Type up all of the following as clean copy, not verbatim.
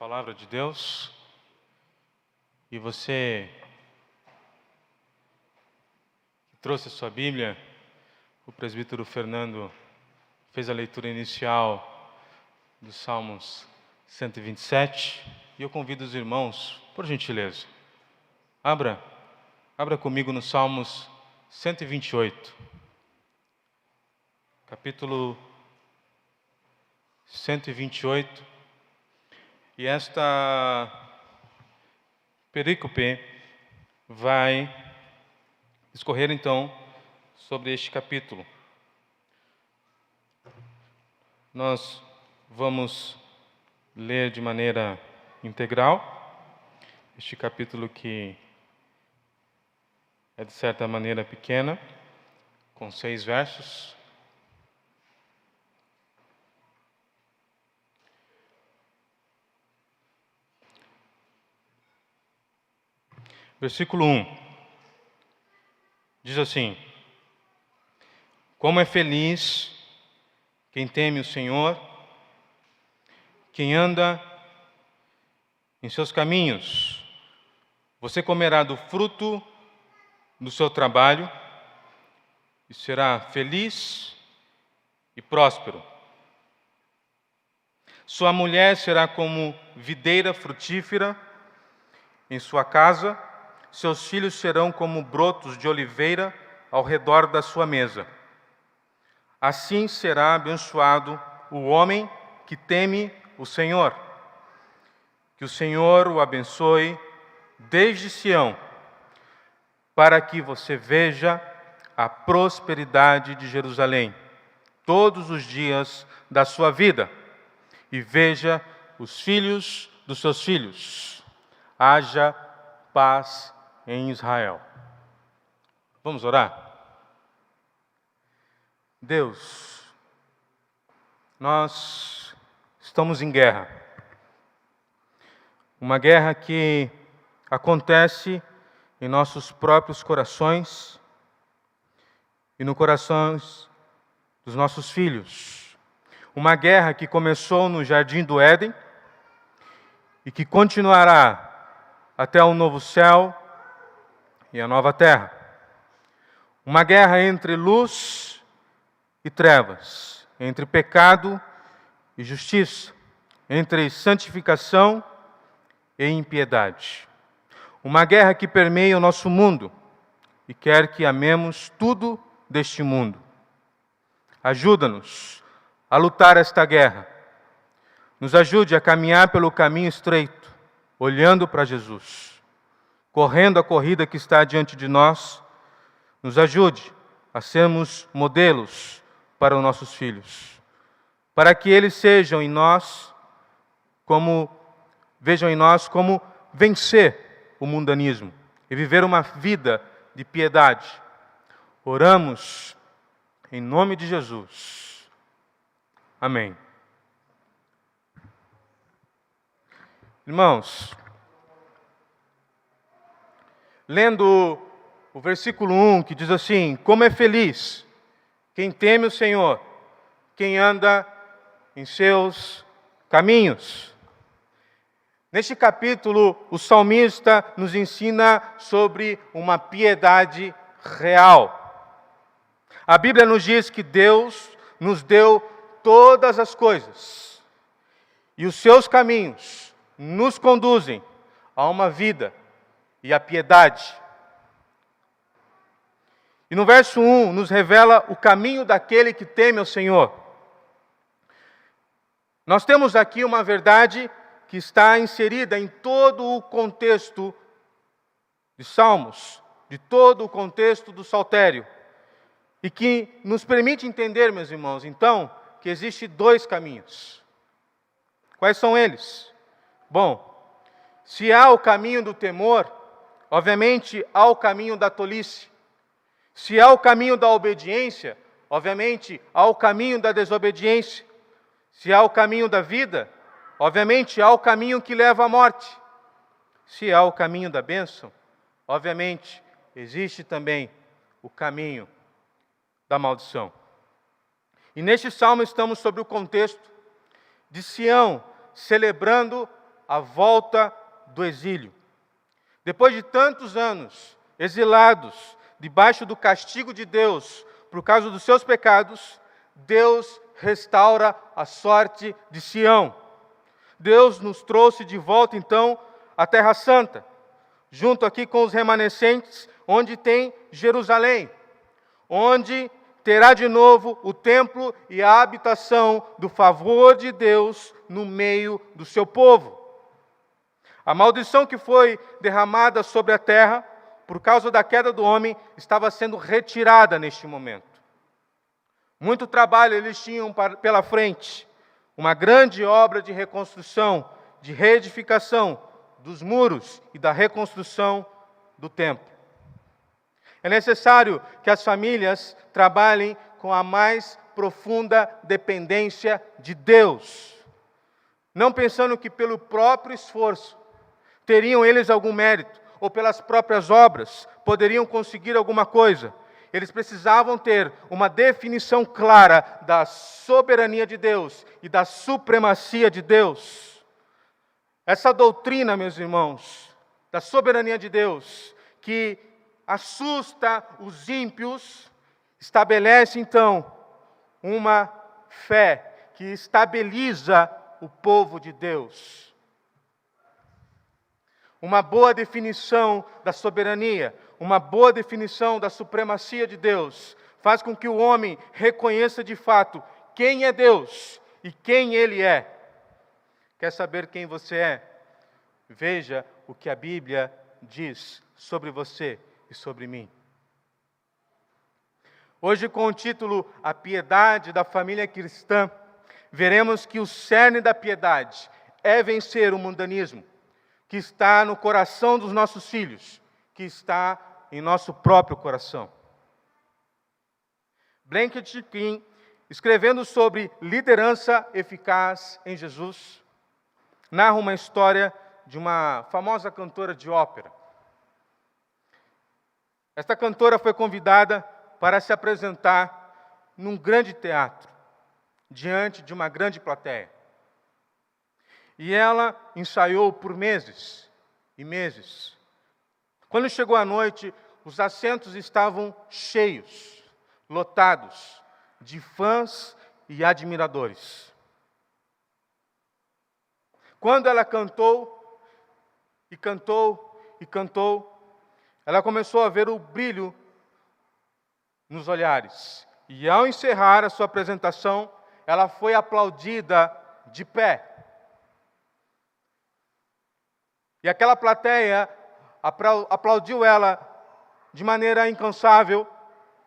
palavra de Deus. E você que trouxe a sua Bíblia, o presbítero Fernando fez a leitura inicial dos Salmos 127. E eu convido os irmãos, por gentileza, abra comigo no Salmos 128. Capítulo 128. E esta perícope vai discorrer então sobre este capítulo. Nós vamos ler de maneira integral este capítulo, que é de certa maneira pequena, com 6 versos. Versículo 1 diz assim: Como é feliz quem teme o Senhor, quem anda em seus caminhos. Você comerá do fruto do seu trabalho e será feliz e próspero. Sua mulher será como videira frutífera em sua casa. Seus filhos serão como brotos de oliveira ao redor da sua mesa. Assim será abençoado o homem que teme o Senhor. Que o Senhor o abençoe desde Sião, para que você veja a prosperidade de Jerusalém todos os dias da sua vida e veja os filhos dos seus filhos. Haja paz em Israel. Vamos orar? Deus, nós estamos em guerra. Uma guerra que acontece em nossos próprios corações e no corações dos nossos filhos. Uma guerra que começou no Jardim do Éden e que continuará até o novo céu e a nova terra. Uma guerra entre luz e trevas, entre pecado e justiça, entre santificação e impiedade. Uma guerra que permeia o nosso mundo e quer que amemos tudo deste mundo. Ajuda-nos a lutar esta guerra. Nos ajude a caminhar pelo caminho estreito, olhando para Jesus. Correndo a corrida que está diante de nós, nos ajude a sermos modelos para os nossos filhos, para que eles vejam em nós como vencer o mundanismo e viver uma vida de piedade. Oramos em nome de Jesus. Amém. Irmãos, lendo o versículo 1, que diz assim: Como é feliz quem teme o Senhor, quem anda em seus caminhos. Neste capítulo, o salmista nos ensina sobre uma piedade real. A Bíblia nos diz que Deus nos deu todas as coisas e os seus caminhos nos conduzem a uma vida e a piedade. E no verso 1 nos revela o caminho daquele que teme ao Senhor. Nós temos aqui uma verdade que está inserida em todo o contexto de Salmos, de todo o contexto do Saltério, e que nos permite entender, meus irmãos, então, que existem 2 caminhos. Quais são eles? Bom, se há o caminho do temor, obviamente há o caminho da tolice. Se há o caminho da obediência, obviamente há o caminho da desobediência. Se há o caminho da vida, obviamente há o caminho que leva à morte. Se há o caminho da bênção, obviamente existe também o caminho da maldição. E neste salmo estamos sobre o contexto de Sião, celebrando a volta do exílio. Depois de tantos anos exilados, debaixo do castigo de Deus, por causa dos seus pecados, Deus restaura a sorte de Sião. Deus nos trouxe de volta, então, à Terra Santa, junto aqui com os remanescentes, onde tem Jerusalém, onde terá de novo o templo e a habitação do favor de Deus no meio do seu povo. A maldição que foi derramada sobre a terra, por causa da queda do homem, estava sendo retirada neste momento. Muito trabalho eles tinham pela frente, uma grande obra de reconstrução, de reedificação dos muros e da reconstrução do templo. É necessário que as famílias trabalhem com a mais profunda dependência de Deus, não pensando que pelo próprio esforço teriam eles algum mérito, ou pelas próprias obras poderiam conseguir alguma coisa. Eles precisavam ter uma definição clara da soberania de Deus e da supremacia de Deus. Essa doutrina, meus irmãos, da soberania de Deus, que assusta os ímpios, estabelece então uma fé que estabiliza o povo de Deus. Uma boa definição da soberania, uma boa definição da supremacia de Deus, faz com que o homem reconheça de fato quem é Deus e quem Ele é. Quer saber quem você é? Veja o que a Bíblia diz sobre você e sobre mim. Hoje, com o título A Piedade da Família Cristã, veremos que o cerne da piedade é vencer o mundanismo, que está no coração dos nossos filhos, que está em nosso próprio coração. Blanchett King, escrevendo sobre liderança eficaz em Jesus, narra uma história de uma famosa cantora de ópera. Esta cantora foi convidada para se apresentar num grande teatro, diante de uma grande plateia. E ela ensaiou por meses e meses. Quando chegou a noite, os assentos estavam cheios, lotados de fãs e admiradores. Quando ela cantou, e cantou, e cantou, ela começou a ver o brilho nos olhares. E ao encerrar a sua apresentação, ela foi aplaudida de pé. E aquela plateia aplaudiu ela de maneira incansável,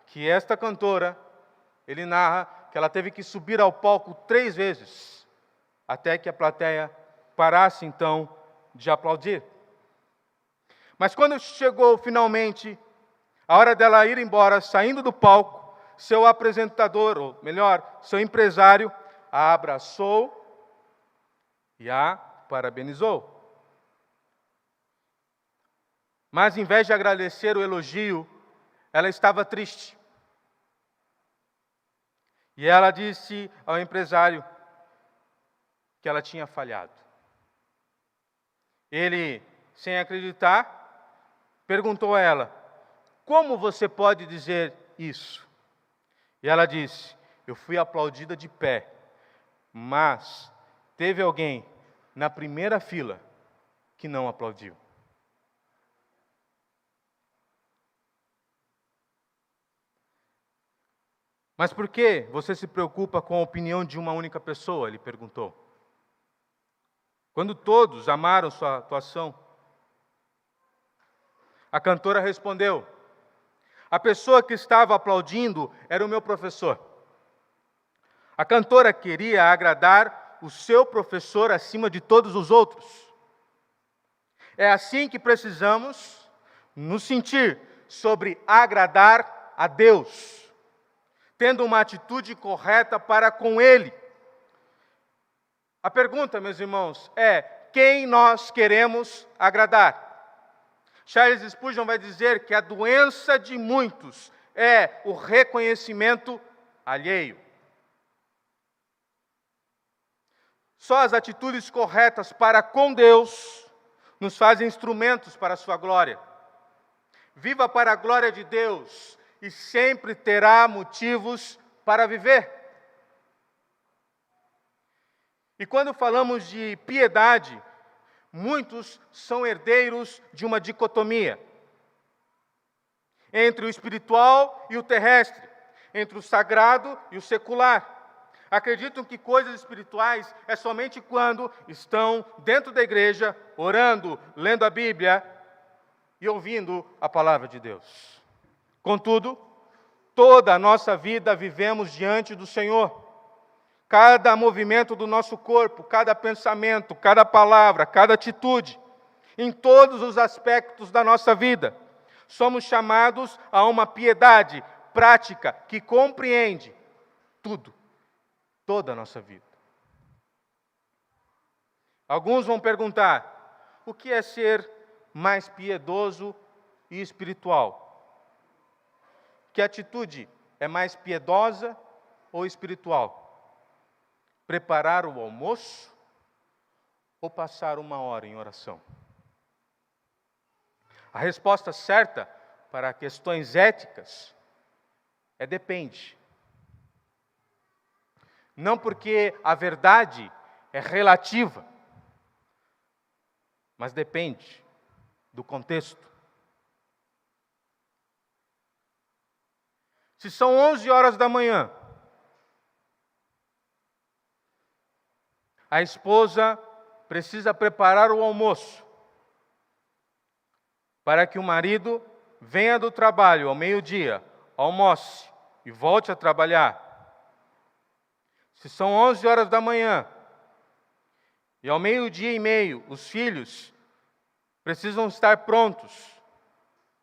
que esta cantora, ele narra que ela teve que subir ao palco 3 vezes, até que a plateia parasse então de aplaudir. Mas quando chegou finalmente a hora dela ir embora, saindo do palco, seu apresentador, ou melhor, seu empresário, a abraçou e a parabenizou. Mas, em vez de agradecer o elogio, ela estava triste. E ela disse ao empresário que ela tinha falhado. Ele, sem acreditar, perguntou a ela: como você pode dizer isso? E ela disse: eu fui aplaudida de pé, mas teve alguém na primeira fila que não aplaudiu. Mas por que você se preocupa com a opinião de uma única pessoa? Ele perguntou. Quando todos amaram sua atuação. A cantora respondeu: a pessoa que estava aplaudindo era o meu professor. A cantora queria agradar o seu professor acima de todos os outros. É assim que precisamos nos sentir sobre agradar a Deus, tendo uma atitude correta para com Ele. A pergunta, meus irmãos, é: quem nós queremos agradar? Charles Spurgeon vai dizer que a doença de muitos é o reconhecimento alheio. Só as atitudes corretas para com Deus nos fazem instrumentos para a sua glória. Viva para a glória de Deus e sempre terá motivos para viver. E quando falamos de piedade, muitos são herdeiros de uma dicotomia entre o espiritual e o terrestre, entre o sagrado e o secular. Acreditam que coisas espirituais é somente quando estão dentro da igreja, orando, lendo a Bíblia e ouvindo a palavra de Deus. Contudo, toda a nossa vida vivemos diante do Senhor. Cada movimento do nosso corpo, cada pensamento, cada palavra, cada atitude, em todos os aspectos da nossa vida, somos chamados a uma piedade prática que compreende tudo, toda a nossa vida. Alguns vão perguntar: o que é ser mais piedoso e espiritual? Que atitude é mais piedosa ou espiritual? Preparar o almoço ou passar 1 hora em oração? A resposta certa para questões éticas é depende. Não porque a verdade é relativa, mas depende do contexto. Se são 11 horas da manhã, a esposa precisa preparar o almoço para que o marido venha do trabalho ao meio-dia, almoce e volte a trabalhar. Se são 11 horas da manhã e ao meio-dia e meio os filhos precisam estar prontos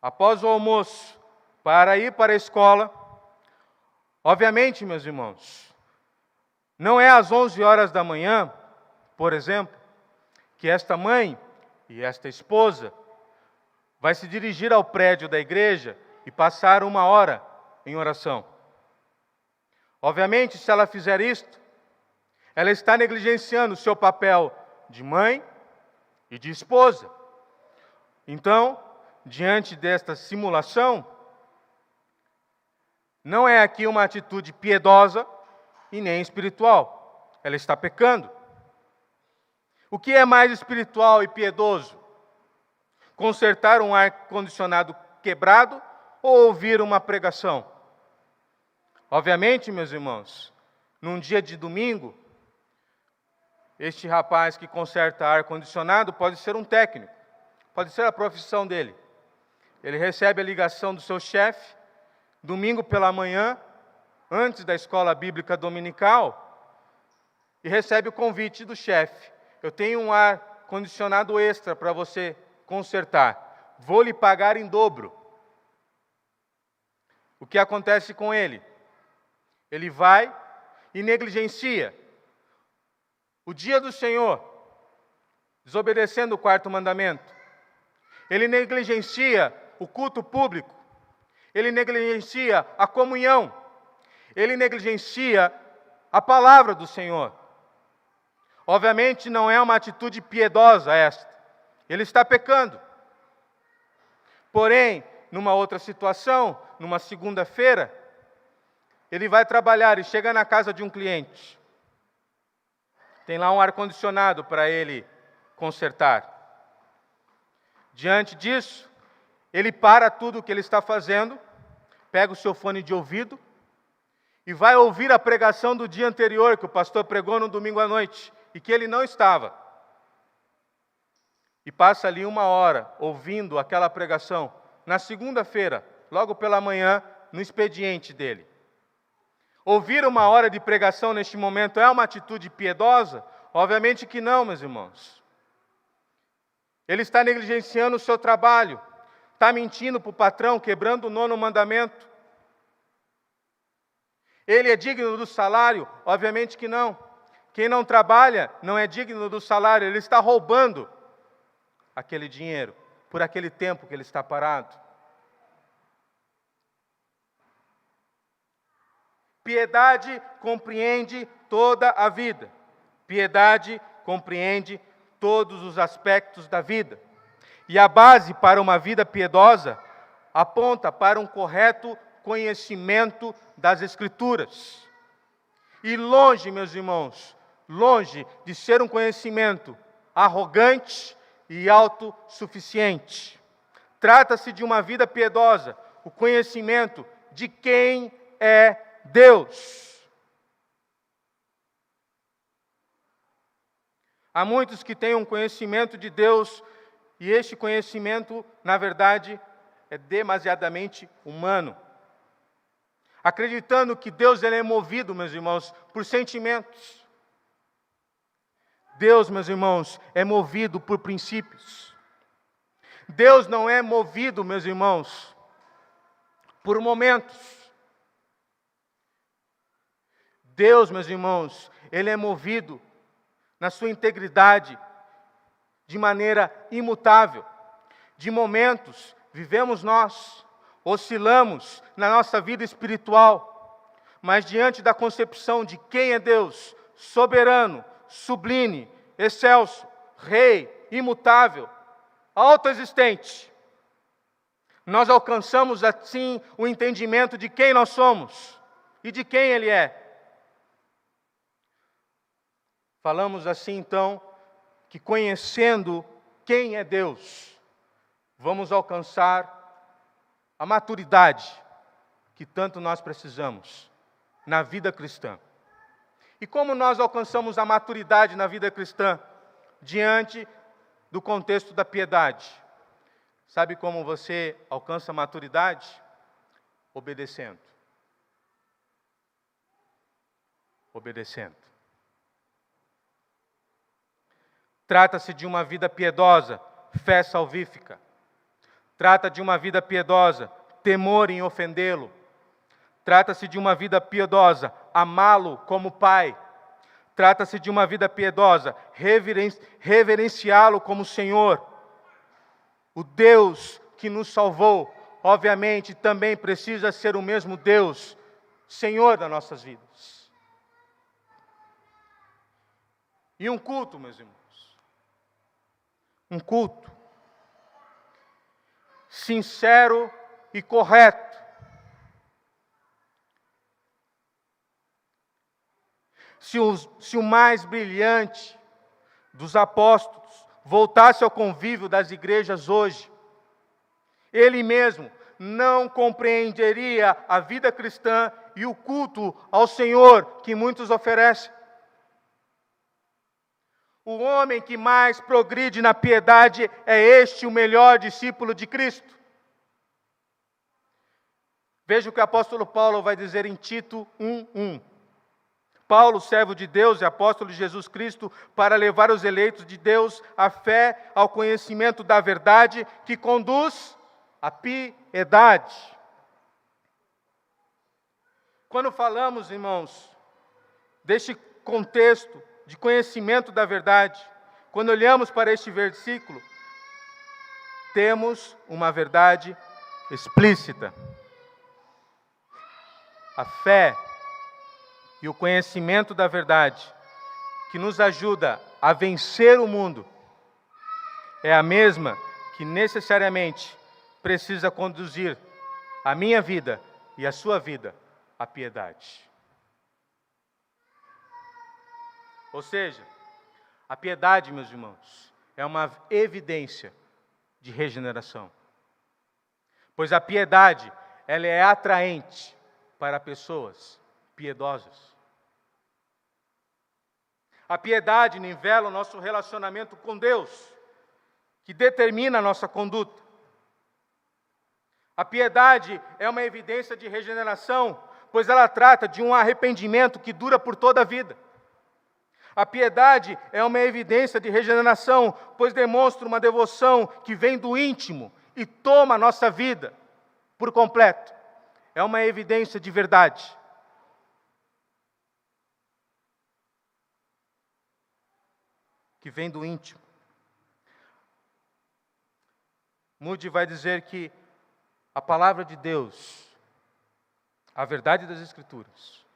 após o almoço para ir para a escola, obviamente, meus irmãos, não é às 11 horas da manhã, por exemplo, que esta mãe e esta esposa vai se dirigir ao prédio da igreja e passar 1 hora em oração. Obviamente, se ela fizer isto, ela está negligenciando o seu papel de mãe e de esposa. Então, diante desta simulação, não é aqui uma atitude piedosa e nem espiritual. Ela está pecando. O que é mais espiritual e piedoso? Consertar um ar-condicionado quebrado ou ouvir uma pregação? Obviamente, meus irmãos, num dia de domingo, este rapaz que conserta ar-condicionado pode ser um técnico, pode ser a profissão dele. Ele recebe a ligação do seu chefe, domingo pela manhã, antes da escola bíblica dominical, e recebe o convite do chefe: eu tenho um ar-condicionado extra para você consertar, vou lhe pagar em dobro. O que acontece com ele? Ele vai e negligencia o dia do Senhor, desobedecendo o 4º mandamento. Ele negligencia o culto público, ele negligencia a comunhão, ele negligencia a palavra do Senhor. Obviamente não é uma atitude piedosa esta. Ele está pecando. Porém, numa outra situação, numa segunda-feira, ele vai trabalhar e chega na casa de um cliente. Tem lá um ar-condicionado para ele consertar. Diante disso, ele para tudo o que ele está fazendo, pega o seu fone de ouvido e vai ouvir a pregação do dia anterior que o pastor pregou no domingo à noite e que ele não estava. E passa ali 1 hora ouvindo aquela pregação. Na segunda-feira, logo pela manhã, no expediente dele. Ouvir 1 hora de pregação neste momento é uma atitude piedosa? Obviamente que não, meus irmãos. Ele está negligenciando o seu trabalho, está mentindo para o patrão, quebrando o 9º mandamento. Ele é digno do salário? Obviamente que não. Quem não trabalha não é digno do salário, ele está roubando aquele dinheiro por aquele tempo que ele está parado. Piedade compreende toda a vida. Piedade compreende todos os aspectos da vida. E a base para uma vida piedosa aponta para um correto conhecimento das Escrituras. E longe, meus irmãos, longe de ser um conhecimento arrogante e autossuficiente. Trata-se de uma vida piedosa, o conhecimento de quem é Deus. Há muitos que têm um conhecimento de Deus, e este conhecimento, na verdade, é demasiadamente humano. Acreditando que Deus ele é movido, meus irmãos, por sentimentos. Deus, meus irmãos, é movido por princípios. Deus não é movido, meus irmãos, por momentos. Deus, meus irmãos, ele é movido na sua integridade, de maneira imutável. De momentos, vivemos nós, oscilamos na nossa vida espiritual, mas diante da concepção de quem é Deus, soberano, sublime, excelso, rei, imutável, autoexistente, nós alcançamos assim o entendimento de quem nós somos e de quem Ele é. Falamos assim então, que conhecendo quem é Deus, vamos alcançar a maturidade que tanto nós precisamos na vida cristã. E como nós alcançamos a maturidade na vida cristã? Diante do contexto da piedade. Sabe como você alcança a maturidade? Obedecendo. Obedecendo. Trata-se de uma vida piedosa, fé salvífica. Trata de uma vida piedosa, temor em ofendê-lo. Trata-se de uma vida piedosa, amá-lo como Pai. Trata-se de uma vida piedosa, reverenciá-lo como Senhor. O Deus que nos salvou, obviamente, também precisa ser o mesmo Deus, Senhor das nossas vidas. E um culto, meus irmãos. Um culto sincero e correto. Se o mais brilhante dos apóstolos voltasse ao convívio das igrejas hoje, ele mesmo não compreenderia a vida cristã e o culto ao Senhor que muitos oferecem. O homem que mais progride na piedade é este o melhor discípulo de Cristo. Veja o que o apóstolo Paulo vai dizer em Tito 1:1. Paulo, servo de Deus e apóstolo de Jesus Cristo, para levar os eleitos de Deus à fé, ao conhecimento da verdade, que conduz à piedade. Quando falamos, irmãos, deste contexto de conhecimento da verdade, quando olhamos para este versículo, temos uma verdade explícita. A fé e o conhecimento da verdade, que nos ajuda a vencer o mundo, é a mesma que necessariamente precisa conduzir a minha vida e a sua vida à piedade. Ou seja, a piedade, meus irmãos, é uma evidência de regeneração. Pois a piedade, ela é atraente para pessoas piedosas. A piedade nivela o nosso relacionamento com Deus, que determina a nossa conduta. A piedade é uma evidência de regeneração, pois ela trata de um arrependimento que dura por toda a vida. A piedade é uma evidência de regeneração, pois demonstra uma devoção que vem do íntimo e toma a nossa vida por completo. É uma evidência de verdade. Que vem do íntimo. Moody vai dizer que a palavra de Deus, a verdade das Escrituras,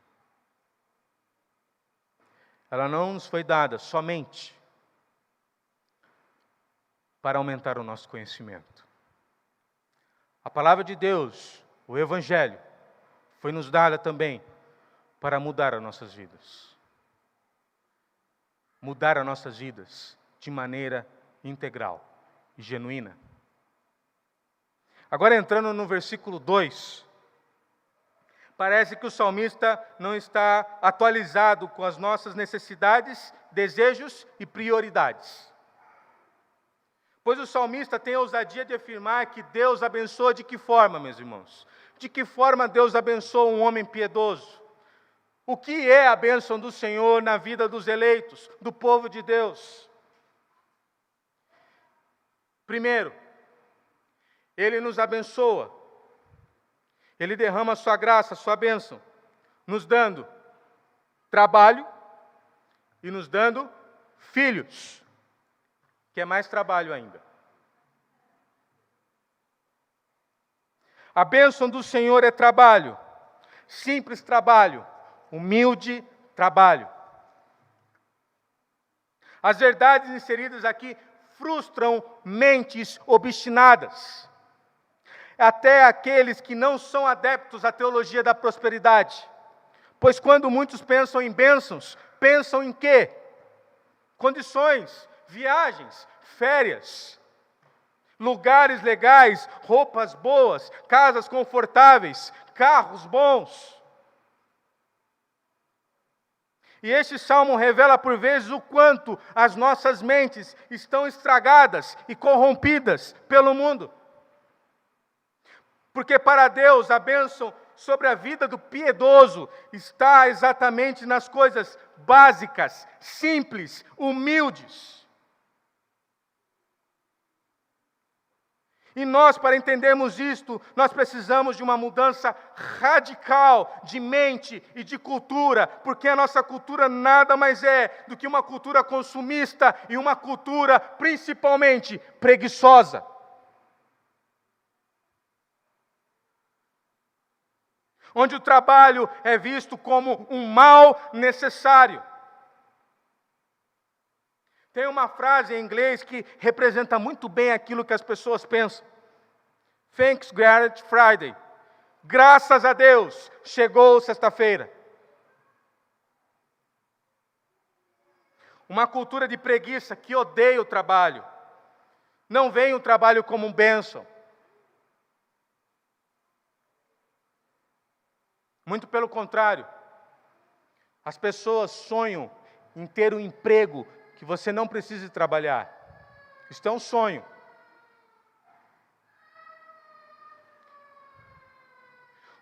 ela não nos foi dada somente para aumentar o nosso conhecimento. A palavra de Deus, o Evangelho, foi nos dada também para mudar as nossas vidas. Mudar as nossas vidas de maneira integral e genuína. Agora entrando no versículo 2, parece que o salmista não está atualizado com as nossas necessidades, desejos e prioridades. Pois o salmista tem a ousadia de afirmar que Deus abençoa de que forma, meus irmãos? De que forma Deus abençoa um homem piedoso? O que é a bênção do Senhor na vida dos eleitos, do povo de Deus? Primeiro, Ele nos abençoa. Ele derrama a sua graça, a sua bênção, nos dando trabalho e nos dando filhos, que é mais trabalho ainda. A bênção do Senhor é trabalho, simples trabalho, humilde trabalho. As verdades inseridas aqui frustram mentes obstinadas, até aqueles que não são adeptos à teologia da prosperidade. Pois quando muitos pensam em bênçãos, pensam em quê? Condições, viagens, férias, lugares legais, roupas boas, casas confortáveis, carros bons. E este salmo revela por vezes o quanto as nossas mentes estão estragadas e corrompidas pelo mundo. Porque para Deus a bênção sobre a vida do piedoso está exatamente nas coisas básicas, simples, humildes. E nós, para entendermos isto, nós precisamos de uma mudança radical de mente e de cultura, porque a nossa cultura nada mais é do que uma cultura consumista e uma cultura principalmente preguiçosa. Onde o trabalho é visto como um mal necessário. Tem uma frase em inglês que representa muito bem aquilo que as pessoas pensam. Thanks God Friday. Graças a Deus, chegou sexta-feira. Uma cultura de preguiça que odeia o trabalho. Não vê o trabalho como um bênção. Muito pelo contrário. As pessoas sonham em ter um emprego que você não precise trabalhar. Isso é um sonho.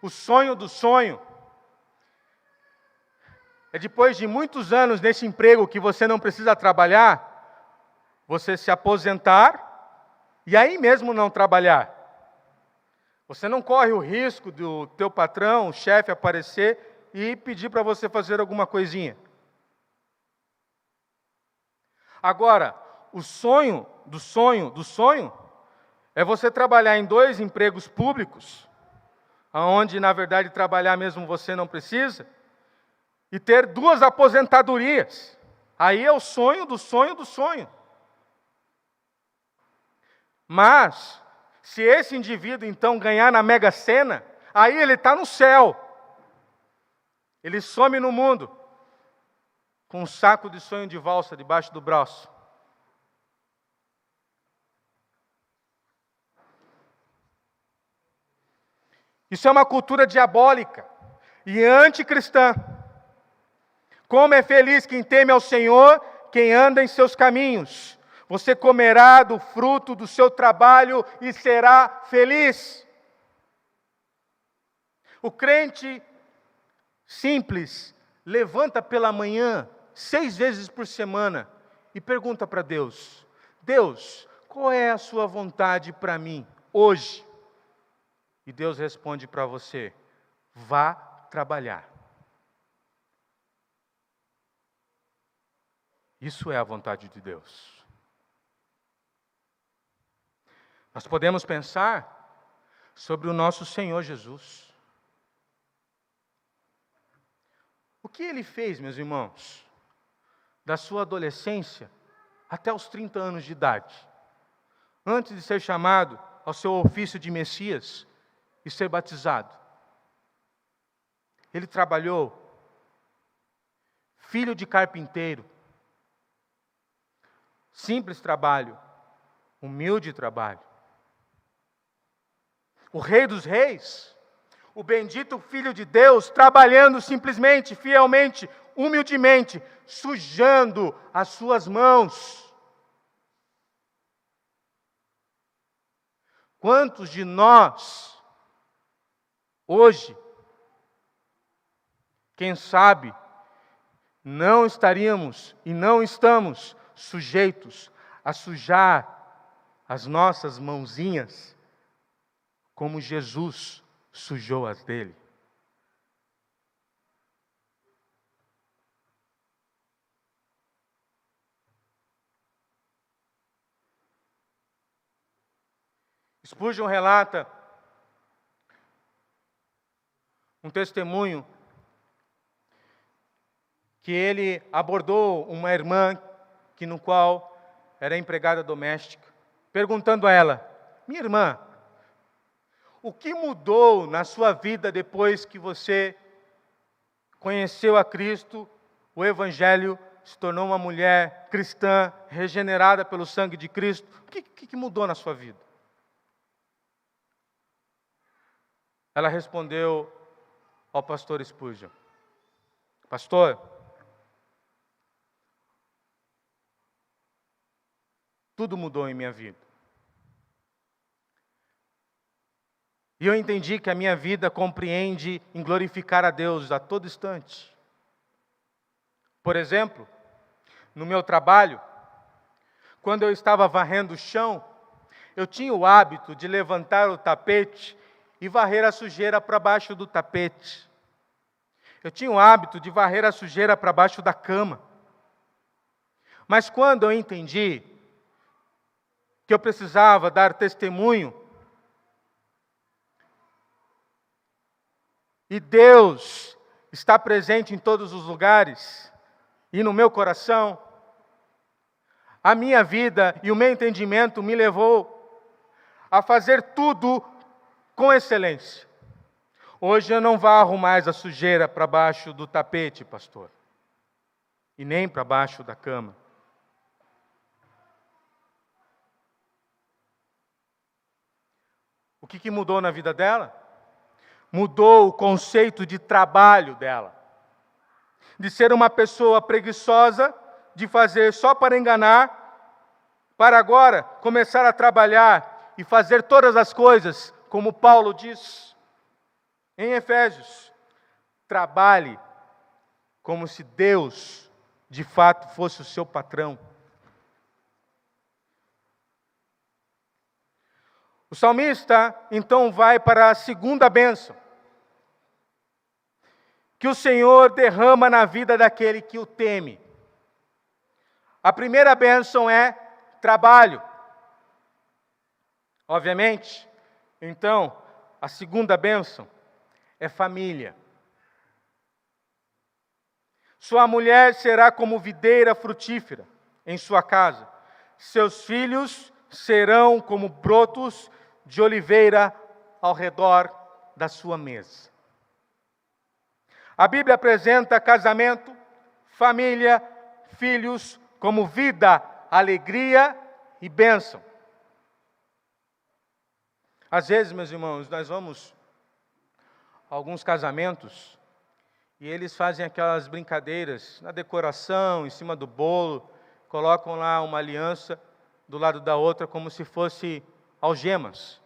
O sonho do sonho é depois de muitos anos nesse emprego que você não precisa trabalhar, você se aposentar e aí mesmo não trabalhar. Você não corre o risco do teu patrão, o chefe, aparecer e pedir para você fazer alguma coisinha. Agora, o sonho é você trabalhar em 2 empregos públicos, onde, na verdade, trabalhar mesmo você não precisa, e ter 2 aposentadorias. Aí é o sonho do sonho do sonho. Mas, se esse indivíduo, então, ganhar na Mega Sena, aí ele está no céu. Ele some no mundo, com um saco de sonho de valsa debaixo do braço. Isso é uma cultura diabólica e anticristã. Como é feliz quem teme ao Senhor, quem anda em seus caminhos. Você comerá do fruto do seu trabalho e será feliz. O crente simples levanta pela manhã 6 vezes por semana e pergunta para Deus: Deus, qual é a sua vontade para mim hoje? E Deus responde para você: vá trabalhar. Isso é a vontade de Deus. Nós podemos pensar sobre o nosso Senhor Jesus. O que Ele fez, meus irmãos? da sua adolescência até os 30 anos de idade, antes de ser chamado ao seu ofício de Messias e ser batizado. Ele trabalhou, filho de carpinteiro, simples trabalho, humilde trabalho. O Rei dos Reis, o bendito Filho de Deus, trabalhando simplesmente, fielmente, humildemente, sujando as suas mãos. Quantos de nós, hoje, quem sabe, não estaríamos e não estamos sujeitos a sujar as nossas mãozinhas, como Jesus sujou as dele? Spurgeon relata um testemunho que ele abordou uma irmã no qual era empregada doméstica, perguntando a ela: minha irmã, o que mudou na sua vida depois que você conheceu a Cristo, o Evangelho, se tornou uma mulher cristã, regenerada pelo sangue de Cristo? O que mudou na sua vida? Ela respondeu ao pastor Spurgeon: pastor, tudo mudou em minha vida. E eu entendi que a minha vida compreende em glorificar a Deus a todo instante. Por exemplo, no meu trabalho, quando eu estava varrendo o chão, eu tinha o hábito de levantar o tapete e varrer a sujeira para baixo do tapete. Eu tinha o hábito de varrer a sujeira para baixo da cama. Mas quando eu entendi que eu precisava dar testemunho, e Deus está presente em todos os lugares, e no meu coração, a minha vida e o meu entendimento me levou a fazer tudo com excelência. Hoje eu não varro mais a sujeira para baixo do tapete, pastor, e nem para baixo da cama. O que mudou na vida dela? Mudou o conceito de trabalho dela. De ser uma pessoa preguiçosa, de fazer só para enganar, para agora começar a trabalhar e fazer todas as coisas, como Paulo diz em Efésios: trabalhe como se Deus de fato fosse o seu patrão. O salmista então vai para a segunda bênção que o Senhor derrama na vida daquele que o teme. A primeira bênção é trabalho, obviamente. Então, a segunda bênção é família. Sua mulher será como videira frutífera em sua casa. Seus filhos serão como brotos de oliveira ao redor da sua mesa. A Bíblia apresenta casamento, família, filhos como vida, alegria e bênção. Às vezes, meus irmãos, nós vamos a alguns casamentos e eles fazem aquelas brincadeiras na decoração, em cima do bolo, colocam lá uma aliança do lado da outra como se fosse algemas.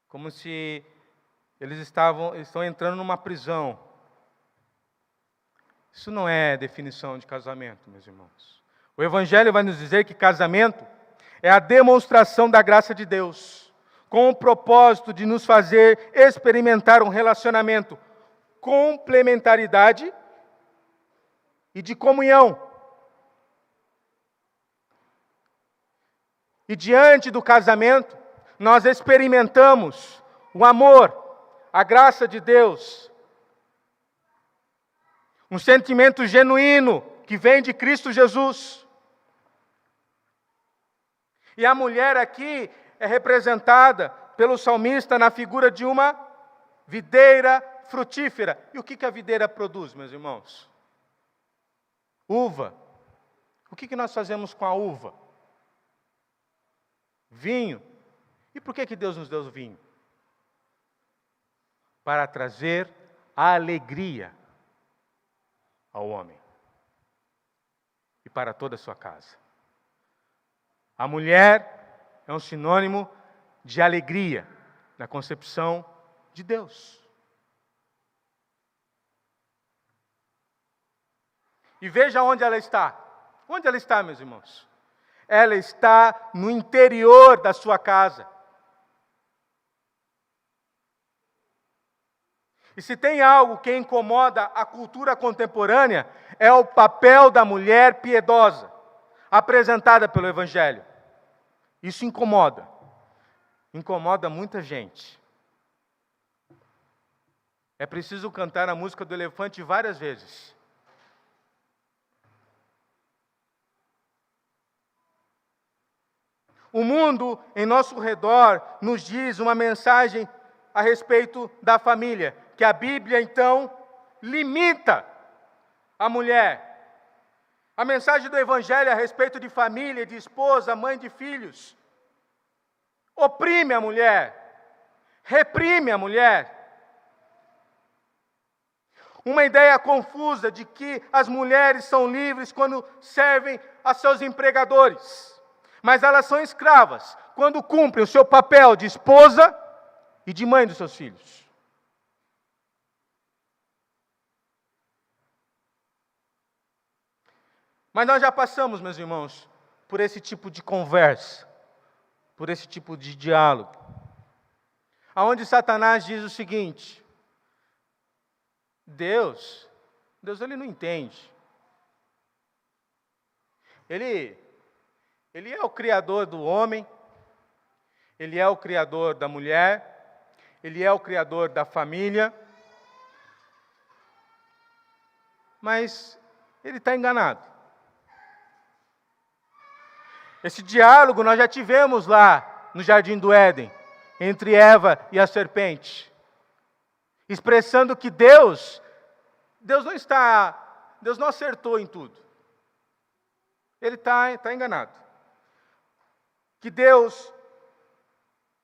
Como se eles estão entrando numa prisão. Isso não é definição de casamento, meus irmãos. O Evangelho vai nos dizer que casamento é a demonstração da graça de Deus, com o propósito de nos fazer experimentar um relacionamento, complementaridade e de comunhão. E diante do casamento, nós experimentamos o amor, a graça de Deus, um sentimento genuíno que vem de Cristo Jesus. E a mulher aqui é representada pelo salmista na figura de uma videira frutífera. E o que a videira produz, meus irmãos? Uva. O que nós fazemos com a uva? Vinho. E por que Deus nos deu o vinho? Para trazer a alegria ao homem e para toda a sua casa. A mulher é um sinônimo de alegria na concepção de Deus. E veja onde ela está. Onde ela está, meus irmãos? Ela está no interior da sua casa. E se tem algo que incomoda a cultura contemporânea, é o papel da mulher piedosa, apresentada pelo Evangelho. Isso incomoda. Incomoda muita gente. É preciso cantar a música do elefante várias vezes. O mundo em nosso redor nos diz uma mensagem a respeito da família, que a Bíblia, então, limita a mulher. A mensagem do Evangelho a respeito de família, de esposa, mãe de filhos, oprime a mulher, reprime a mulher. Uma ideia confusa de que as mulheres são livres quando servem a seus empregadores, mas elas são escravas quando cumprem o seu papel de esposa e de mãe dos seus filhos. Mas nós já passamos, meus irmãos, por esse tipo de conversa, por esse tipo de diálogo, aonde Satanás diz o seguinte: Deus ele não entende. Ele é o criador do homem, Ele é o criador da mulher, Ele é o criador da família, mas Ele está enganado. Esse diálogo nós já tivemos lá no Jardim do Éden, entre Eva e a serpente, expressando que Deus não acertou em tudo. Ele está enganado. Que Deus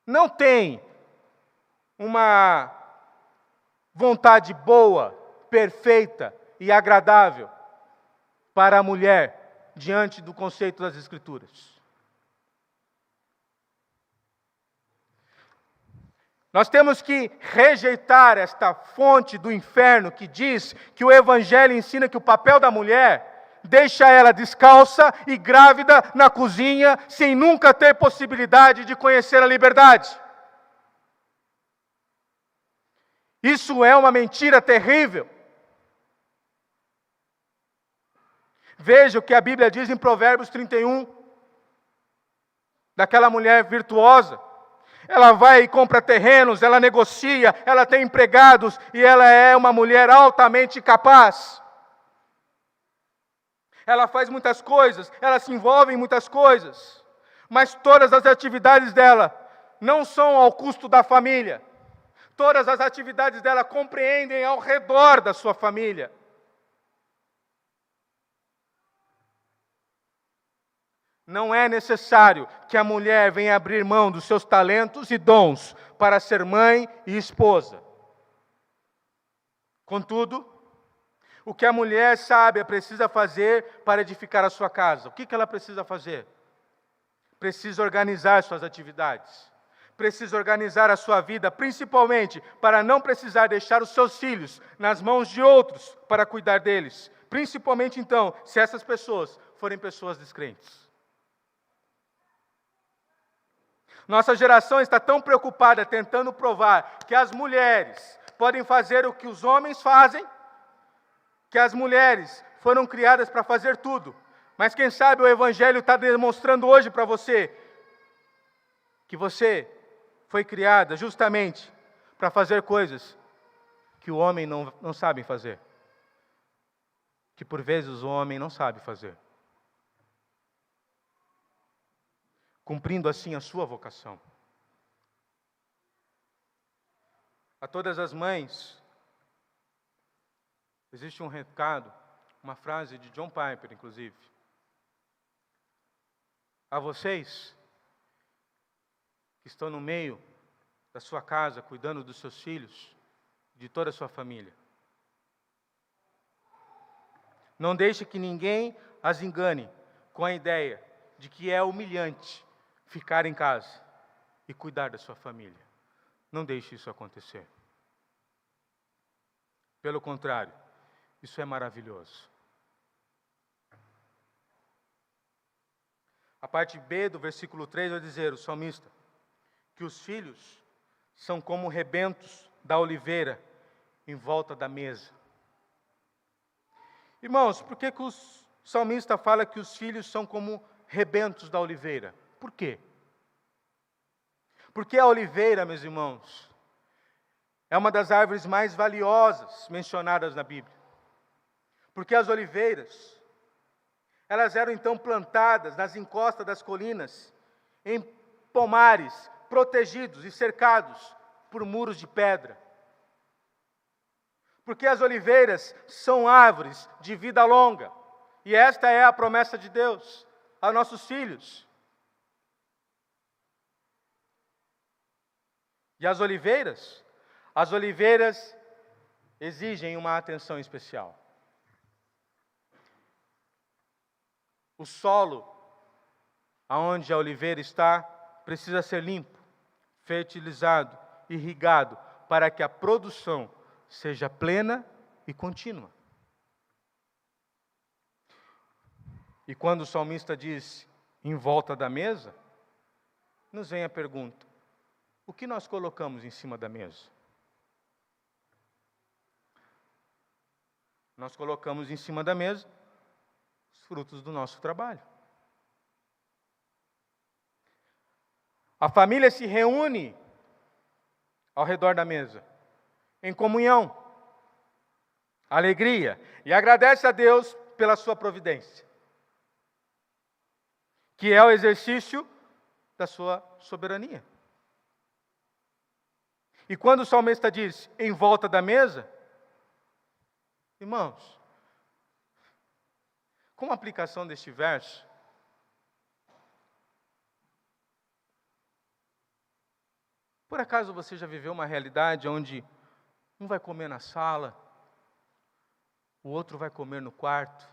não tem uma vontade boa, perfeita e agradável para a mulher diante do conceito das Escrituras. Nós temos que rejeitar esta fonte do inferno que diz que o Evangelho ensina que o papel da mulher deixa ela descalça e grávida na cozinha, sem nunca ter possibilidade de conhecer a liberdade. Isso é uma mentira terrível. Veja o que a Bíblia diz em Provérbios 31, daquela mulher virtuosa. Ela vai e compra terrenos, ela negocia, ela tem empregados e ela é uma mulher altamente capaz. Ela faz muitas coisas, ela se envolve em muitas coisas, mas todas as atividades dela não são ao custo da família. Todas as atividades dela compreendem ao redor da sua família. Não é necessário que a mulher venha abrir mão dos seus talentos e dons para ser mãe e esposa. Contudo, o que a mulher sábia precisa fazer para edificar a sua casa? O que ela precisa fazer? Precisa organizar suas atividades. Precisa organizar a sua vida, principalmente para não precisar deixar os seus filhos nas mãos de outros para cuidar deles. Principalmente, então, se essas pessoas forem pessoas descrentes. Nossa geração está tão preocupada tentando provar que as mulheres podem fazer o que os homens fazem, que as mulheres foram criadas para fazer tudo. Mas quem sabe o Evangelho está demonstrando hoje para você que você foi criada justamente para fazer coisas que o homem não sabe fazer. que por vezes o homem não sabe fazer, cumprindo assim a sua vocação. A todas as mães, existe um recado, uma frase de John Piper, inclusive. A vocês que estão no meio da sua casa, cuidando dos seus filhos, de toda a sua família. Não deixe que ninguém as engane com a ideia de que é humilhante ficar em casa e cuidar da sua família. Não deixe isso acontecer. Pelo contrário, isso é maravilhoso. A parte B do versículo 3 vai dizer, o salmista, que os filhos são como rebentos da oliveira em volta da mesa. Irmãos, por que o salmista fala que os filhos são como rebentos da oliveira? Por quê? Porque a oliveira, meus irmãos, é uma das árvores mais valiosas mencionadas na Bíblia. Porque as oliveiras, elas eram então plantadas nas encostas das colinas, em pomares protegidos e cercados por muros de pedra. Porque as oliveiras são árvores de vida longa. E esta é a promessa de Deus aos nossos filhos. E as oliveiras exigem uma atenção especial. O solo aonde a oliveira está precisa ser limpo, fertilizado, irrigado, para que a produção seja plena e contínua. E quando o salmista diz, em volta da mesa, nos vem a pergunta, o que nós colocamos em cima da mesa? Nós colocamos em cima da mesa os frutos do nosso trabalho. A família se reúne ao redor da mesa, em comunhão, alegria, e agradece a Deus pela sua providência, que é o exercício da sua soberania. E quando o salmista diz, em volta da mesa, irmãos, como aplicação deste verso, por acaso você já viveu uma realidade onde um vai comer na sala, o outro vai comer no quarto,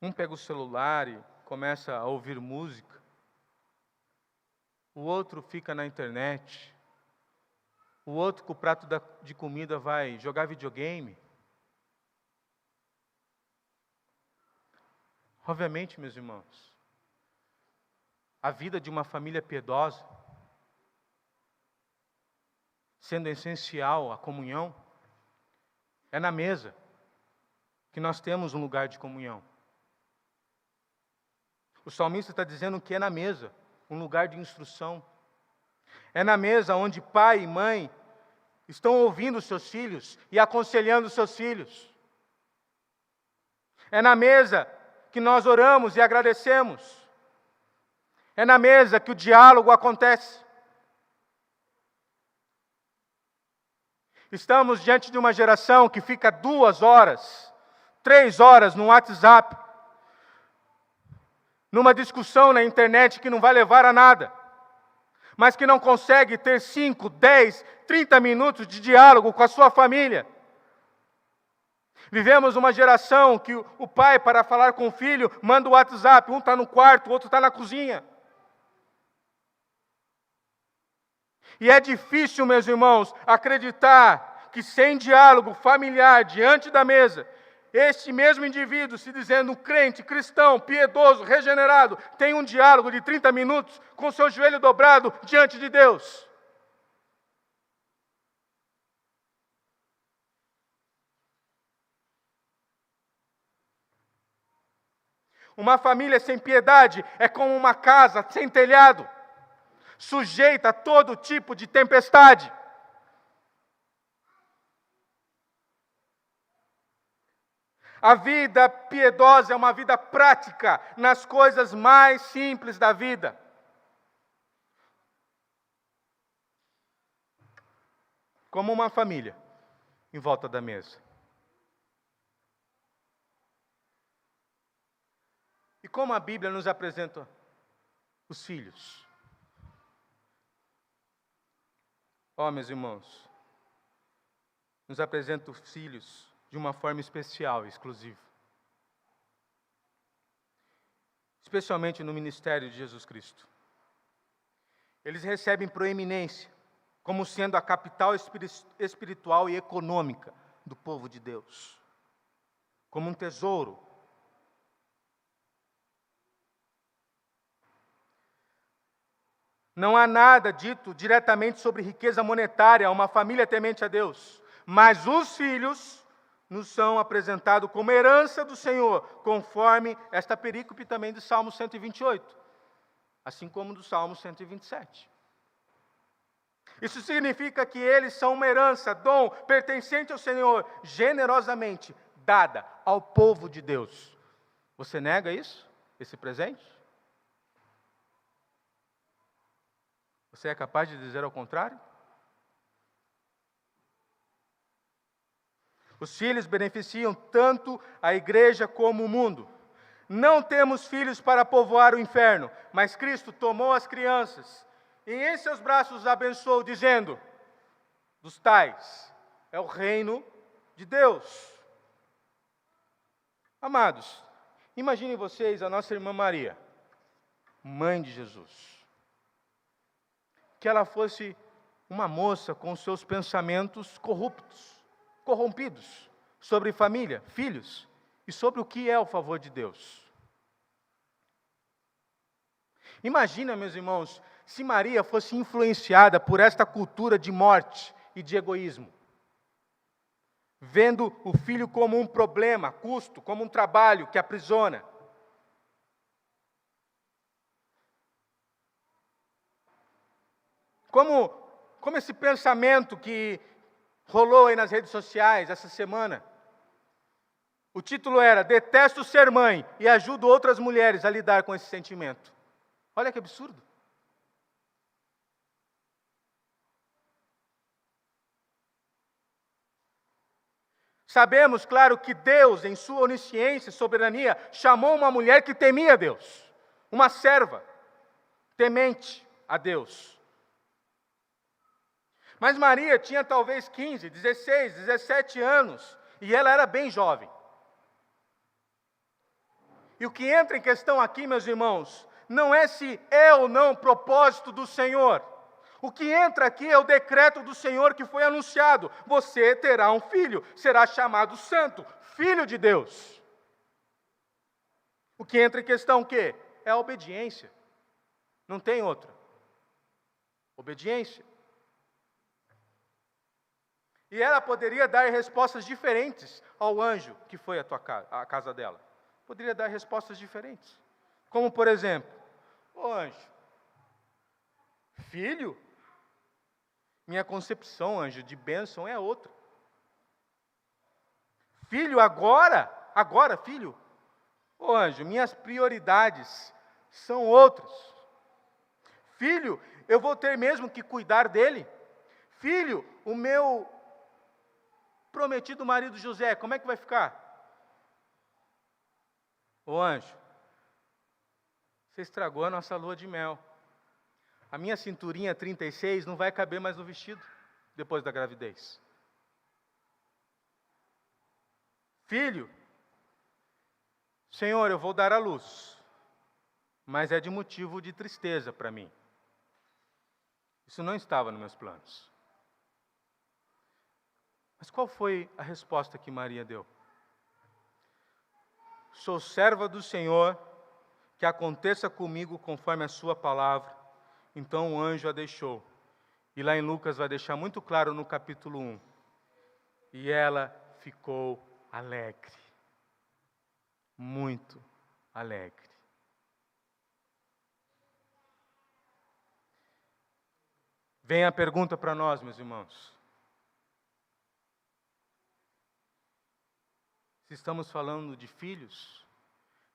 um pega o celular e começa a ouvir música, o outro fica na internet, o outro com o prato de comida vai jogar videogame? Obviamente, meus irmãos, a vida de uma família piedosa, sendo essencial a comunhão, é na mesa que nós temos um lugar de comunhão. O salmista está dizendo que é na mesa um lugar de instrução. É na mesa onde pai e mãe estão ouvindo seus filhos e aconselhando seus filhos. É na mesa que nós oramos e agradecemos. É na mesa que o diálogo acontece. Estamos diante de uma geração que fica 2 horas, 3 horas no WhatsApp, numa discussão na internet que não vai levar a nada, mas que não consegue ter 5, 10, 30 minutos de diálogo com a sua família. Vivemos uma geração que o pai, para falar com o filho, manda o WhatsApp, um está no quarto, o outro está na cozinha. E é difícil, meus irmãos, acreditar que sem diálogo familiar diante da mesa, este mesmo indivíduo, se dizendo um crente, cristão, piedoso, regenerado, tem um diálogo de 30 minutos com seu joelho dobrado diante de Deus. Uma família sem piedade é como uma casa sem telhado, sujeita a todo tipo de tempestade. A vida piedosa é uma vida prática, nas coisas mais simples da vida. Como uma família em volta da mesa. E como a Bíblia nos apresenta os filhos? Meus irmãos, nos apresenta os filhos de uma forma especial, exclusiva. Especialmente no ministério de Jesus Cristo. Eles recebem proeminência como sendo a capital espiritual e econômica do povo de Deus. Como um tesouro. Não há nada dito diretamente sobre riqueza monetária a uma família temente a Deus. Mas os filhos nos são apresentados como herança do Senhor, conforme esta perícope também do Salmo 128, assim como do Salmo 127. Isso significa que eles são uma herança, dom, pertencente ao Senhor, generosamente dada ao povo de Deus. Você nega isso? Esse presente? Você é capaz de dizer ao contrário? Os filhos beneficiam tanto a igreja como o mundo. Não temos filhos para povoar o inferno, mas Cristo tomou as crianças e em seus braços os abençoou, dizendo: dos tais é o reino de Deus. Amados, imaginem vocês a nossa irmã Maria, mãe de Jesus. Que ela fosse uma moça com seus pensamentos corrompidos, sobre família, filhos, e sobre o que é o favor de Deus. Imagina, meus irmãos, se Maria fosse influenciada por esta cultura de morte e de egoísmo, vendo o filho como um problema, custo, como um trabalho que aprisiona. Como esse pensamento que rolou aí nas redes sociais essa semana. O título era: Detesto ser mãe e ajudo outras mulheres a lidar com esse sentimento. Olha que absurdo. Sabemos, claro, que Deus, em sua onisciência e soberania, chamou uma mulher que temia Deus. Uma serva, temente a Deus. Mas Maria tinha talvez 15, 16, 17 anos, e ela era bem jovem. E o que entra em questão aqui, meus irmãos, não é se é ou não propósito do Senhor. O que entra aqui é o decreto do Senhor que foi anunciado. Você terá um filho, será chamado Santo, Filho de Deus. O que entra em questão o quê? É a obediência. Não tem outra. Obediência. E ela poderia dar respostas diferentes ao anjo que foi à casa dela. Poderia dar respostas diferentes. Como, por exemplo, ô anjo, filho? Minha concepção, anjo, de bênção é outra. Filho agora? Agora, filho? Ô anjo, minhas prioridades são outras. Filho, eu vou ter mesmo que cuidar dele. Filho, o meu prometido marido José, como é que vai ficar? Ô anjo, você estragou a nossa lua de mel. A minha cinturinha 36 não vai caber mais no vestido, depois da gravidez. Filho, Senhor, eu vou dar à luz, mas é de motivo de tristeza para mim. Isso não estava nos meus planos. Mas qual foi a resposta que Maria deu? Sou serva do Senhor, que aconteça comigo conforme a sua palavra. Então o anjo a deixou. E lá em Lucas vai deixar muito claro no capítulo 1. E ela ficou alegre. Muito alegre. Vem a pergunta para nós, meus irmãos. Se estamos falando de filhos,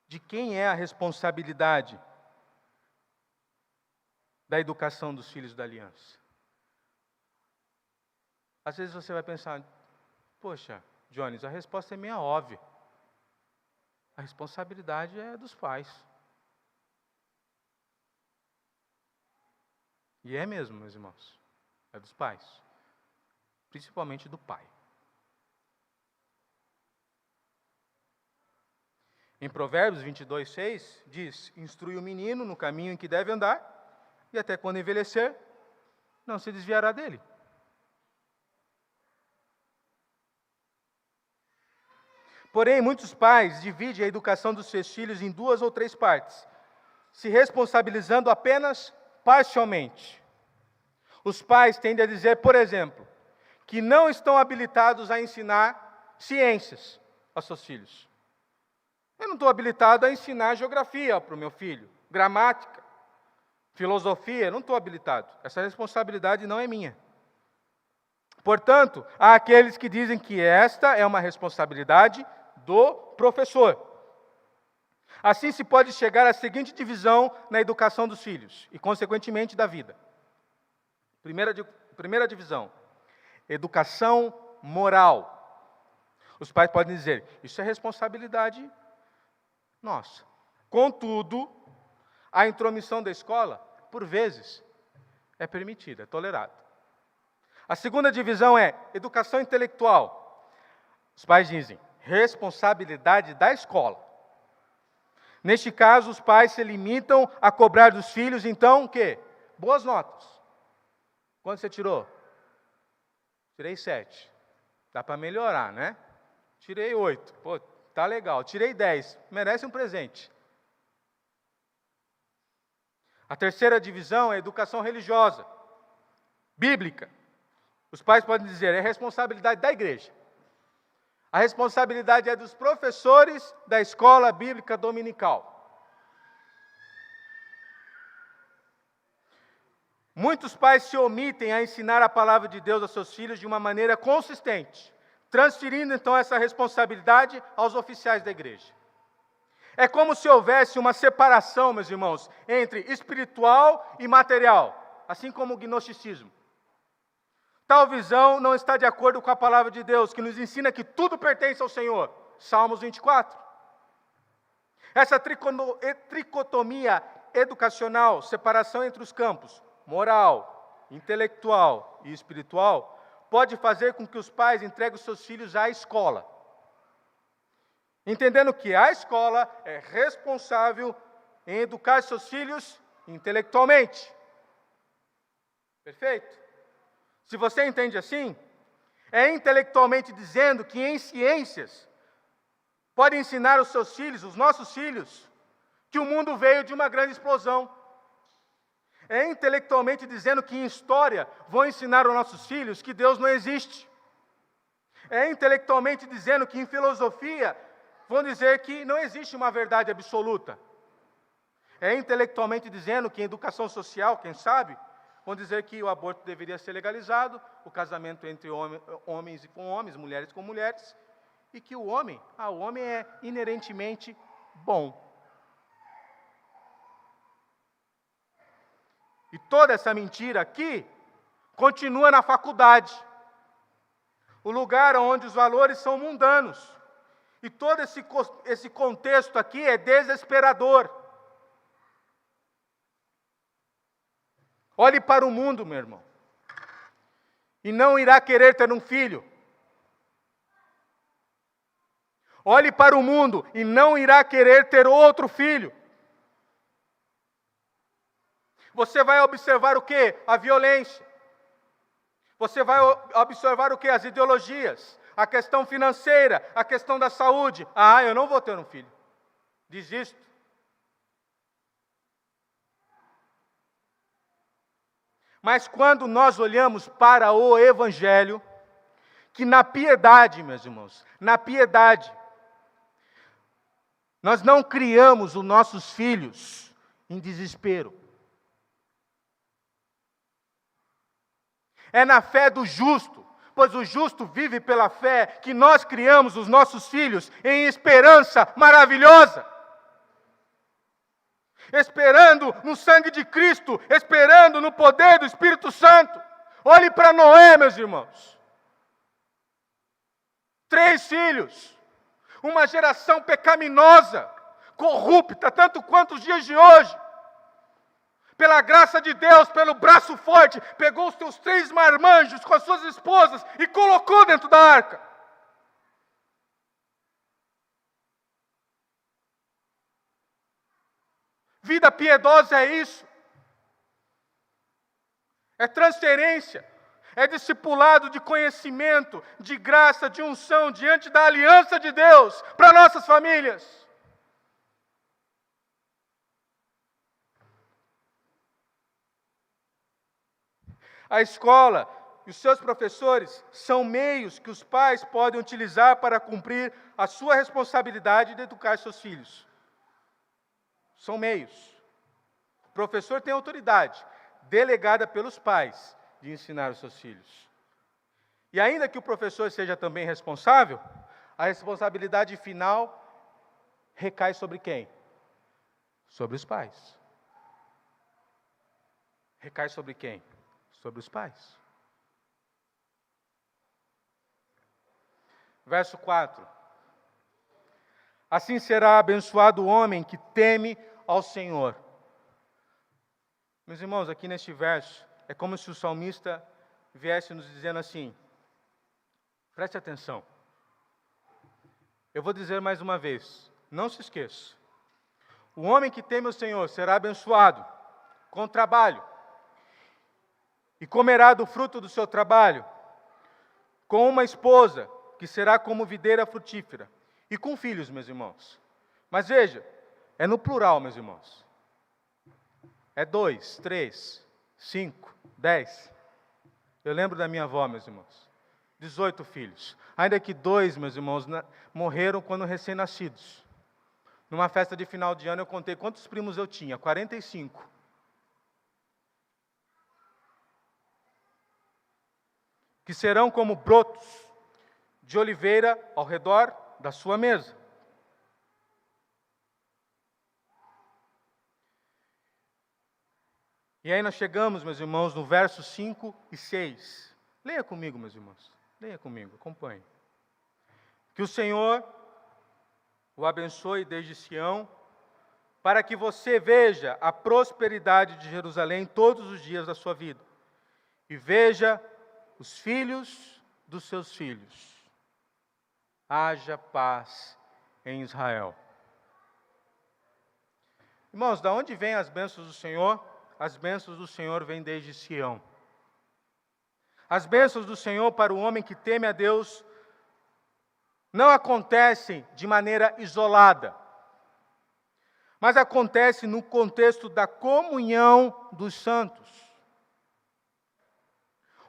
de quem é a responsabilidade da educação dos filhos da aliança? Às vezes você vai pensar, poxa, Jones, a resposta é meio óbvia. A responsabilidade é dos pais. E é mesmo, meus irmãos, é dos pais. Principalmente do pai. Em Provérbios 22:6, diz, instrui o menino no caminho em que deve andar, e até quando envelhecer, não se desviará dele. Porém, muitos pais dividem a educação dos seus filhos em 2 ou 3 partes, se responsabilizando apenas parcialmente. Os pais tendem a dizer, por exemplo, que não estão habilitados a ensinar ciências aos seus filhos. Eu não estou habilitado a ensinar geografia para o meu filho, gramática, filosofia, não estou habilitado. Essa responsabilidade não é minha. Portanto, há aqueles que dizem que esta é uma responsabilidade do professor. Assim se pode chegar à seguinte divisão na educação dos filhos e, consequentemente, da vida. Primeira divisão, educação moral. Os pais podem dizer, isso é responsabilidade nossa. Contudo, a intromissão da escola, por vezes, é permitida, é tolerada. A segunda divisão é educação intelectual. Os pais dizem, responsabilidade da escola. Neste caso, os pais se limitam a cobrar dos filhos, então, o quê? Boas notas. Quanto você tirou? Tirei 7. Dá para melhorar, né? Tirei 8. Pô, tá legal. Tirei 10. Merece um presente. A terceira divisão é educação religiosa, bíblica. Os pais podem dizer, é responsabilidade da igreja. A responsabilidade é dos professores da escola bíblica dominical. Muitos pais se omitem a ensinar a palavra de Deus aos seus filhos de uma maneira consistente, transferindo então essa responsabilidade aos oficiais da igreja. É como se houvesse uma separação, meus irmãos, entre espiritual e material, assim como o gnosticismo. Tal visão não está de acordo com a palavra de Deus, que nos ensina que tudo pertence ao Senhor. Salmos 24. Essa tricotomia educacional, separação entre os campos, moral, intelectual e espiritual, pode fazer com que os pais entreguem os seus filhos à escola. Entendendo que a escola é responsável em educar seus filhos intelectualmente. Perfeito? Se você entende assim, é intelectualmente dizendo que em ciências pode ensinar os seus filhos, os nossos filhos, que o mundo veio de uma grande explosão. É intelectualmente dizendo que em história vão ensinar aos nossos filhos que Deus não existe. É intelectualmente dizendo que em filosofia vão dizer que não existe uma verdade absoluta. É intelectualmente dizendo que em educação social, quem sabe, vão dizer que o aborto deveria ser legalizado, o casamento entre homens com homens, mulheres com mulheres, e que o homem é inerentemente bom. E toda essa mentira aqui continua na faculdade, o lugar onde os valores são mundanos. E todo esse contexto aqui é desesperador. Olhe para o mundo, meu irmão, e não irá querer ter um filho. Olhe para o mundo e não irá querer ter outro filho. Você vai observar o quê? A violência. Você vai observar o quê? As ideologias, a questão financeira, a questão da saúde. Ah, eu não vou ter um filho. Desisto. Mas quando nós olhamos para o Evangelho, que na piedade, meus irmãos, na piedade, nós não criamos os nossos filhos em desespero. É na fé do justo, pois o justo vive pela fé, que nós criamos os nossos filhos em esperança maravilhosa. Esperando no sangue de Cristo, esperando no poder do Espírito Santo. Olhe para Noé, meus irmãos. 3 filhos, uma geração pecaminosa, corrupta, tanto quanto os dias de hoje. Pela graça de Deus, pelo braço forte, pegou os seus 3 marmanjos com as suas esposas e colocou dentro da arca. Vida piedosa é isso. É transferência. É discipulado de conhecimento, de graça, de unção, diante da aliança de Deus para nossas famílias. A escola e os seus professores são meios que os pais podem utilizar para cumprir a sua responsabilidade de educar seus filhos. São meios. O professor tem autoridade, delegada pelos pais, de ensinar os seus filhos. E ainda que o professor seja também responsável, a responsabilidade final recai sobre quem? Sobre os pais. Recai sobre quem? Sobre os pais. Verso 4. Assim será abençoado o homem que teme ao Senhor. Meus irmãos, aqui neste verso, é como se o salmista viesse nos dizendo assim, preste atenção. Eu vou dizer mais uma vez, não se esqueça. O homem que teme o Senhor será abençoado com trabalho, e comerá do fruto do seu trabalho, com uma esposa que será como videira frutífera, e com filhos, meus irmãos. Mas veja, é no plural, meus irmãos. É 2, 3, 5, 10. Eu lembro da minha avó, meus irmãos. 18 filhos. Ainda que 2, meus irmãos, morreram quando recém-nascidos. Numa festa de final de ano eu contei quantos primos eu tinha. 45. Que serão como brotos de oliveira ao redor da sua mesa. E aí nós chegamos, meus irmãos, no verso 5 e 6. Leia comigo, meus irmãos. Leia comigo, acompanhe. Que o Senhor o abençoe desde Sião, para que você veja a prosperidade de Jerusalém todos os dias da sua vida. E veja os filhos dos seus filhos. Haja paz em Israel. Irmãos, da onde vêm as bênçãos do Senhor? As bênçãos do Senhor vêm desde Sião. As bênçãos do Senhor para o homem que teme a Deus não acontecem de maneira isolada, mas acontecem no contexto da comunhão dos santos.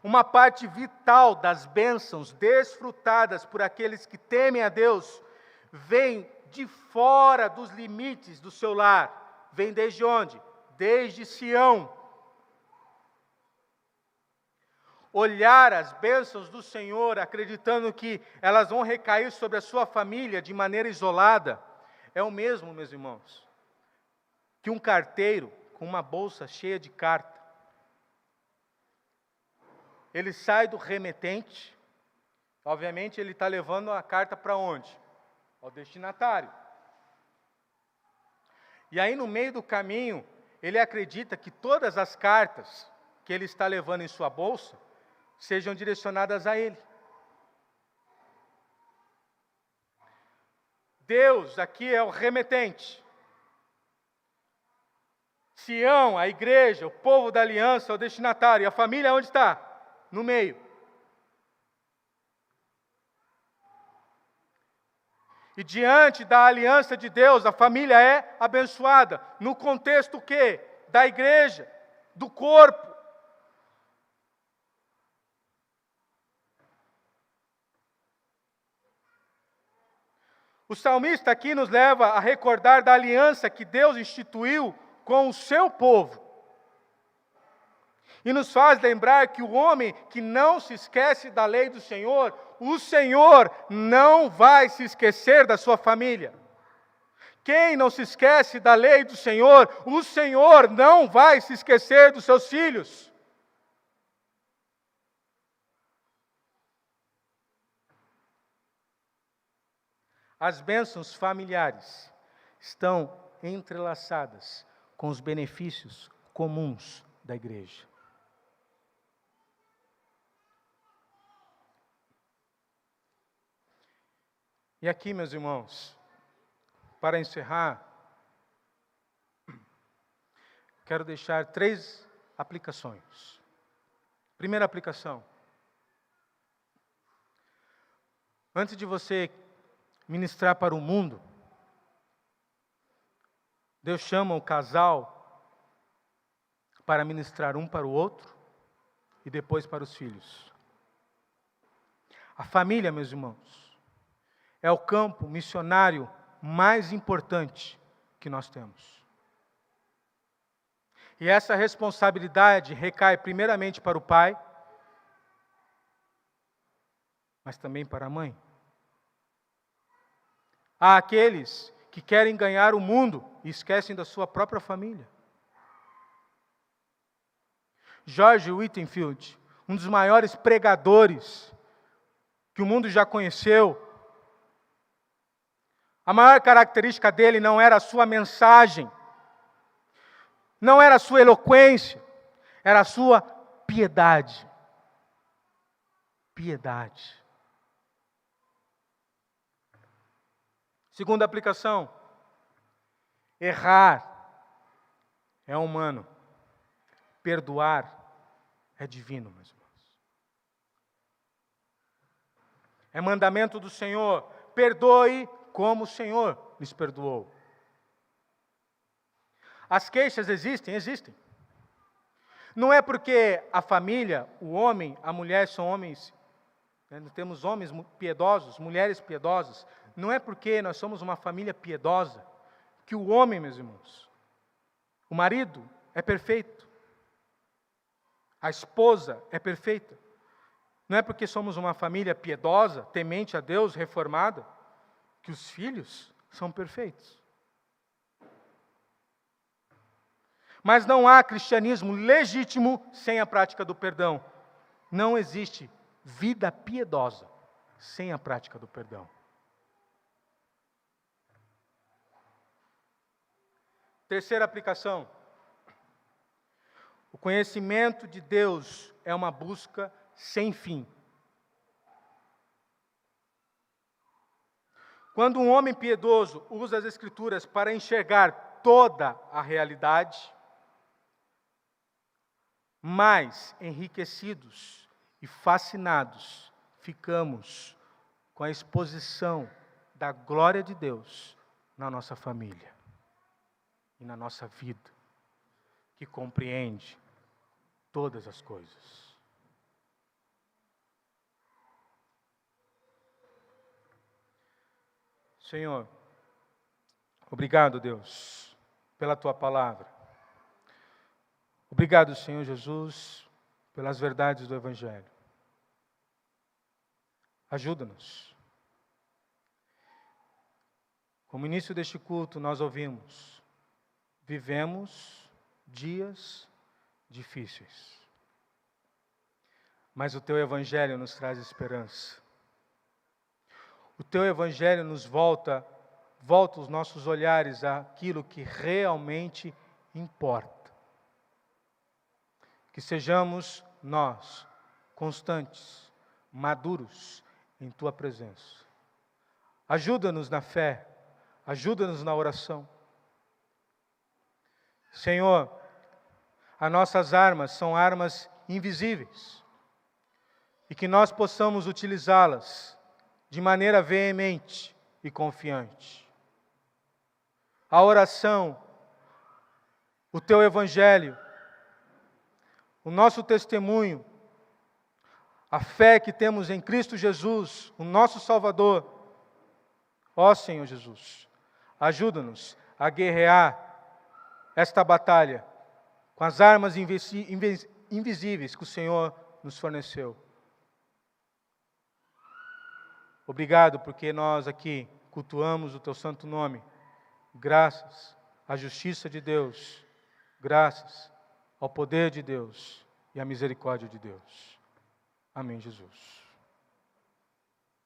Uma parte vital das bênçãos desfrutadas por aqueles que temem a Deus vem de fora dos limites do seu lar. Vem desde onde? Desde Sião. Olhar as bênçãos do Senhor, acreditando que elas vão recair sobre a sua família de maneira isolada, é o mesmo, meus irmãos, que um carteiro com uma bolsa cheia de carta. Ele sai do remetente, obviamente ele está levando a carta para onde? Ao destinatário. E aí no meio do caminho, ele acredita que todas as cartas que ele está levando em sua bolsa sejam direcionadas a ele. Deus aqui é o remetente. Sião, a igreja, o povo da aliança, é o destinatário. E a família onde está? No meio. E diante da aliança de Deus, a família é abençoada. No contexto o quê? Da igreja, do corpo. O salmista aqui nos leva a recordar da aliança que Deus instituiu com o seu povo. E nos faz lembrar que o homem que não se esquece da lei do Senhor, o Senhor não vai se esquecer da sua família. Quem não se esquece da lei do Senhor, o Senhor não vai se esquecer dos seus filhos. As bênçãos familiares estão entrelaçadas com os benefícios comuns da igreja. E aqui, meus irmãos, para encerrar, quero deixar 3 aplicações. Primeira aplicação. Antes de você ministrar para o mundo, Deus chama o casal para ministrar um para o outro e depois para os filhos. A família, meus irmãos, é o campo missionário mais importante que nós temos. E essa responsabilidade recai primeiramente para o pai, mas também para a mãe. Há aqueles que querem ganhar o mundo e esquecem da sua própria família. George Whitefield, um dos maiores pregadores que o mundo já conheceu, a maior característica dele não era a sua mensagem, não era a sua eloquência, era a sua piedade. Piedade. Segunda aplicação. Errar é humano. Perdoar é divino, meus irmãos. É mandamento do Senhor. Perdoe como o Senhor lhes perdoou. As queixas existem? Existem. Não é porque a família, o homem, a mulher são homens, temos homens piedosos, mulheres piedosas. Não é porque nós somos uma família piedosa que o homem, meus irmãos, o marido é perfeito. A esposa é perfeita. Não é porque somos uma família piedosa, temente a Deus, reformada, que os filhos são perfeitos. Mas não há cristianismo legítimo sem a prática do perdão. Não existe vida piedosa sem a prática do perdão. Terceira aplicação. O conhecimento de Deus é uma busca sem fim. Quando um homem piedoso usa as Escrituras para enxergar toda a realidade, mais enriquecidos e fascinados ficamos com a exposição da glória de Deus na nossa família e na nossa vida, que compreende todas as coisas. Senhor, obrigado, Deus, pela Tua palavra. Obrigado, Senhor Jesus, pelas verdades do Evangelho. Ajuda-nos. Como início deste culto nós ouvimos, vivemos dias difíceis. Mas o Teu Evangelho nos traz esperança. O Teu Evangelho nos volta os nossos olhares àquilo que realmente importa. Que sejamos nós constantes, maduros em Tua presença. Ajuda-nos na fé, ajuda-nos na oração. Senhor, as nossas armas são armas invisíveis e que nós possamos utilizá-las de maneira veemente e confiante. A oração, o Teu Evangelho, o nosso testemunho, a fé que temos em Cristo Jesus, o nosso Salvador. Ó Senhor Jesus, ajuda-nos a guerrear esta batalha com as armas invisíveis que o Senhor nos forneceu. Obrigado porque nós aqui cultuamos o Teu santo nome, graças à justiça de Deus, graças ao poder de Deus e à misericórdia de Deus. Amém, Jesus.